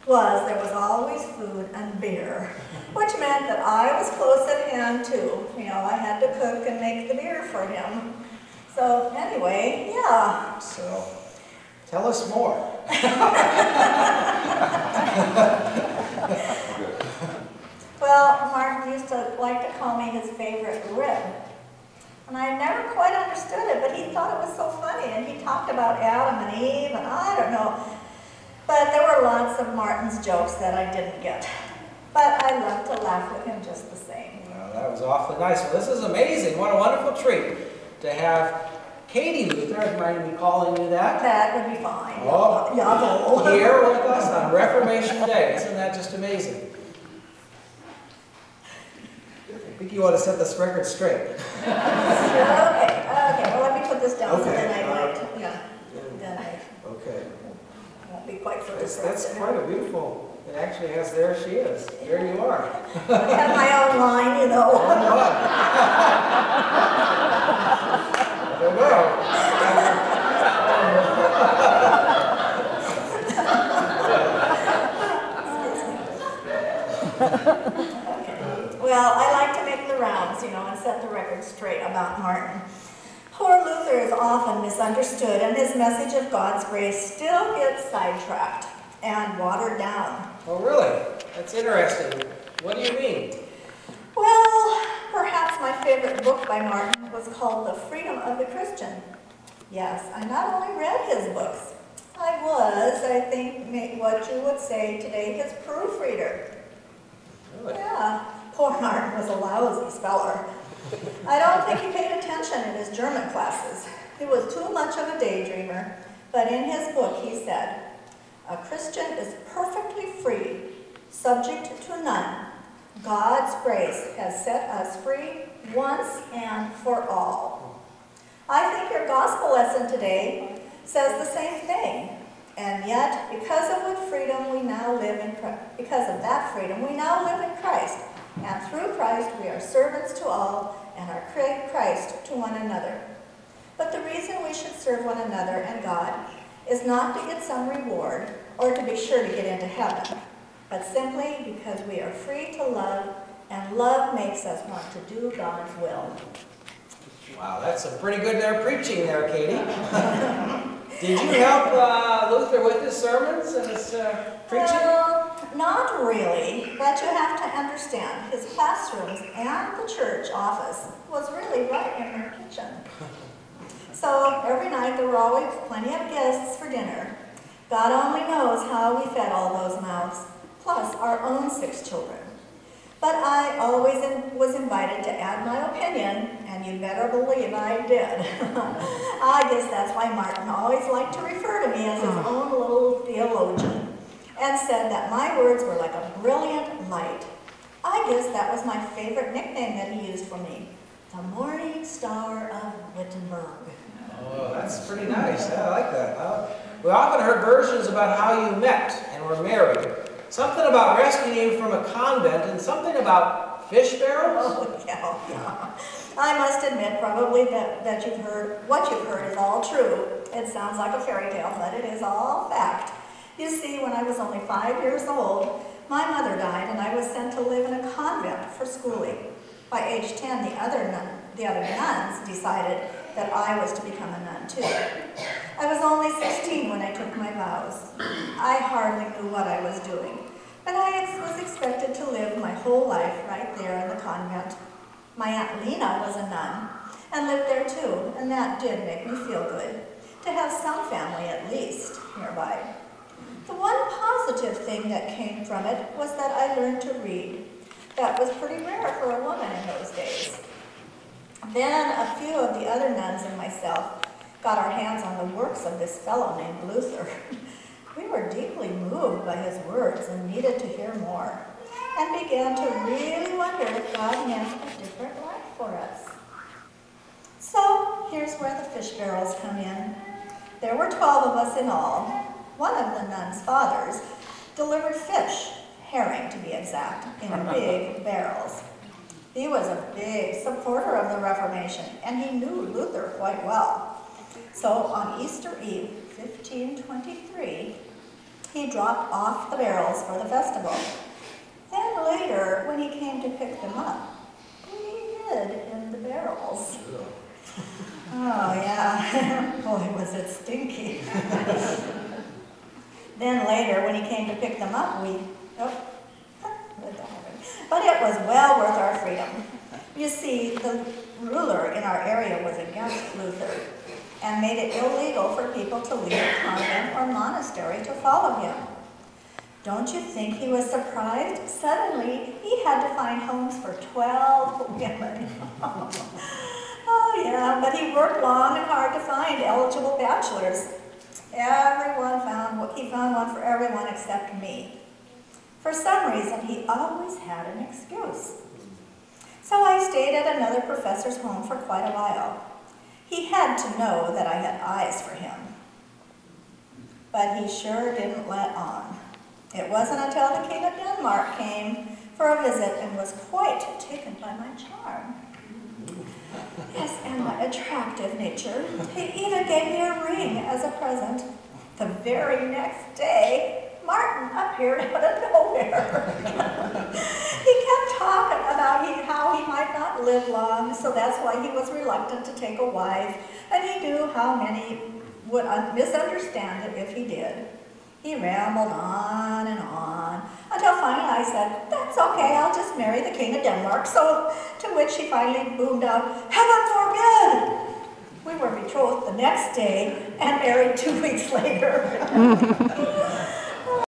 was there was always food and beer, which meant that I was close at hand too. You know, I had to cook and make the beer for him. So anyway, yeah. So, tell us more. Well, Martin used to like to call me his favorite rib. And I never quite understood it, but he thought it was so funny. And he talked about Adam and Eve, and I don't know. But there were lots of Martin's jokes that I didn't get. But I loved to laugh with him just the same. Well, that was awfully nice. Well, this is amazing. What a wonderful treat to have Katie Luther, do you mind me calling you that? That would be fine. Oh, yeah, here with us on Reformation Day. Isn't that just amazing? I think you want to set this record straight. Okay, well, let me put this down so then I might, then I won't be quite so distracted. That's quite a beautiful, it actually has, there she is. There you are. I have my own line, you know. I don't know. Well, I like to make the rounds, you know, and set the record straight about Martin. Poor Luther is often misunderstood, and his message of God's grace still gets sidetracked and watered down. Oh, really? That's interesting. What do you mean? Well, perhaps my favorite book by Martin was called The Freedom of the Christian. Yes, I not only read his books, I was, I think, what you would say today, his proofreader. Really? Yeah. Poor Martin was a lousy speller. I don't think he paid attention in his German classes. He was too much of a daydreamer, but in his book he said, "A Christian is perfectly free, subject to none. God's grace has set us free once and for all." I think your gospel lesson today says the same thing. And yet, because of that freedom we now live in Christ. And through Christ we are servants to all and are Christ to one another. But the reason we should serve one another and God is not to get some reward or to be sure to get into heaven, but simply because we are free to love, and love makes us want to do God's will. Wow, that's some pretty good preaching there, Katie. Did you help Luther with his sermons and his preaching? Well, not really, but you have to understand, his classrooms and the church office was really right in their kitchen. So every night there were always plenty of guests for dinner. God only knows how we fed all those mouths, plus our own 6 children. But I always was invited to add my opinion, and you better believe I did. I guess that's why Martin always liked to refer to me as his own little theologian, and said that my words were like a brilliant light. I guess that was my favorite nickname that he used for me, the Morning Star of Wittenberg. Oh, that's pretty nice. Yeah, I like that. We often heard versions about how you met and were married. Something about rescuing you from a convent, and something about fish barrels? Oh, yeah. I must admit, probably that what you've heard is all true. It sounds like a fairy tale, but it is all fact. You see, when I was only 5 years old, my mother died, and I was sent to live in a convent for schooling. By age 10, the other nuns decided that I was to become a nun too. I was only 16 when I took my vows. I hardly knew what I was doing, but I was expected to live my whole life right there in the convent. My Aunt Lena was a nun and lived there too, and that did make me feel good, to have some family at least nearby. The one positive thing that came from it was that I learned to read. That was pretty rare for a woman in those days. Then a few of the other nuns and myself got our hands on the works of this fellow named Luther. We were deeply moved by his words and needed to hear more, and began to really wonder if God meant a different life for us. So here's where the fish barrels come in. There were 12 of us in all. One of the nuns' fathers delivered fish, herring to be exact, in big barrels. He was a big supporter of the Reformation, and he knew Luther quite well. So on Easter Eve, 1523, he dropped off the barrels for the festival. Then later, when he came to pick them up, he hid in the barrels. Oh, yeah. Boy, was it stinky. Then later, when he came to pick them up, but it was well worth our freedom. You see, the ruler in our area was against Luther and made it illegal for people to leave a convent or monastery to follow him. Don't you think he was surprised? Suddenly, he had to find homes for 12 women. Oh yeah, but he worked long and hard to find eligible bachelors. He found one for everyone except me. For some reason, he always had an excuse. So I stayed at another professor's home for quite a while. He had to know that I had eyes for him. But he sure didn't let on. It wasn't until the King of Denmark came for a visit and was quite taken by my charm. Yes, and my attractive nature. He even gave me a ring as a present. The very next day, Martin appeared out of nowhere. He kept talking about how he might not live long, so that's why he was reluctant to take a wife, and he knew how many would misunderstand it if he did. He rambled on and on, until finally I said, "That's okay, I'll just marry the King of Denmark." So, to which he finally boomed out, "Heaven forbid!" We were betrothed the next day and married 2 weeks later.